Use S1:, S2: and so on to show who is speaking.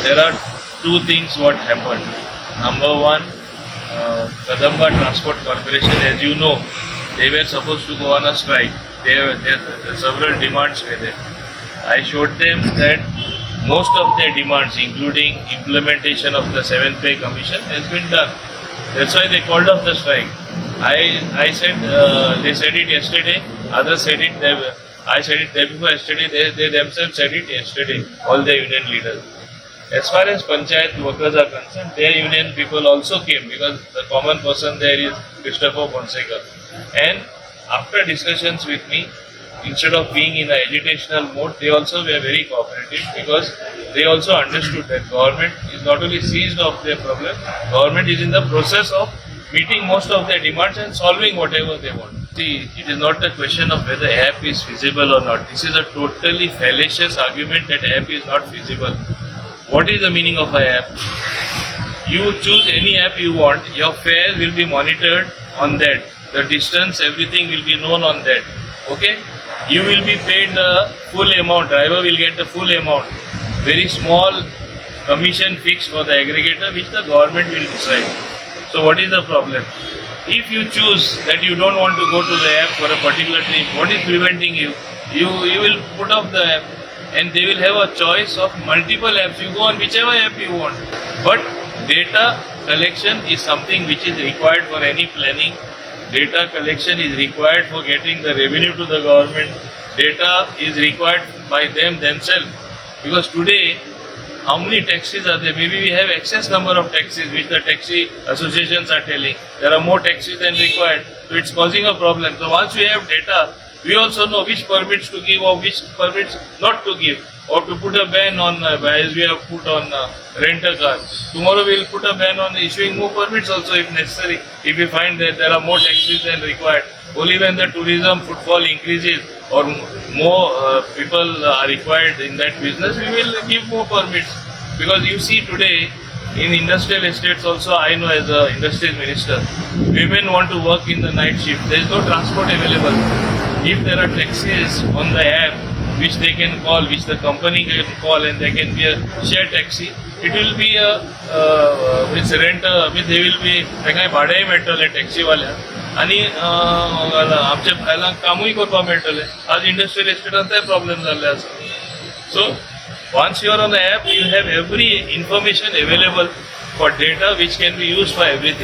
S1: there are two things what happened. Number one, Kadamba Transport Corporation, as you know, they were supposed to go on a strike. There several demands were there. I showed them that most of their demands, including implementation of the 7th Pay Commission, has been done. That's why they called off the strike. I said, they said it yesterday, others said it, I said it day before yesterday, they themselves said it yesterday, all the union leaders. As far as Panchayat workers are concerned, their union people also came because the common person there is Christopher Fonseca. And after discussions with me, instead of being in an agitational mode, they also were very cooperative because they also understood that government is not only seized of their problem, government is in the process of meeting most of their demands and solving whatever they want. See, it is not a question of whether app is feasible or not. This is a totally fallacious argument that app is not feasible. What is the meaning of an app? You choose any app you want, your fare will be monitored on that. The distance, everything will be known on that. Okay? You will be paid the full amount, driver will get the full amount. Very small commission fixed for the aggregator which the government will decide. So what is the problem? If you choose that you don't want to go to the app for a particular trip, what is preventing you? You will put off the app and they will have a choice of multiple apps. You go on whichever app you want. But data collection is something which is required for any planning. Data collection is required for getting the revenue to the government. Data is required by them themselves. Because today, how many taxis are there? Maybe we have excess number of taxis which the taxi associations are telling. There are more taxis than required. So it's causing a problem. So once we have data, we also know which permits to give or which permits not to give. Or to put a ban on, as we have put on rent-a-car. Tomorrow we will put a ban on issuing more permits also if necessary. If we find that there are more taxis than required. Only when the tourism footfall increases or more people are required in that business, we will give more permits. Because you see today, in industrial estates also, I know as an industrial minister, women want to work in the night shift. There is no transport available. If there are taxis on the app, which they can call, which the company can call, and there can be a shared taxi, it will be a they will be काय भाडेही मेळटले टॅक्सीवाल्या आणि आमच्या बायलांक कामूय करपाक मेळटलें. आज industrial एस्टेटांतय problem जाल्ले आसा. So once you are on the app, you have every information available for data which can be used for everything.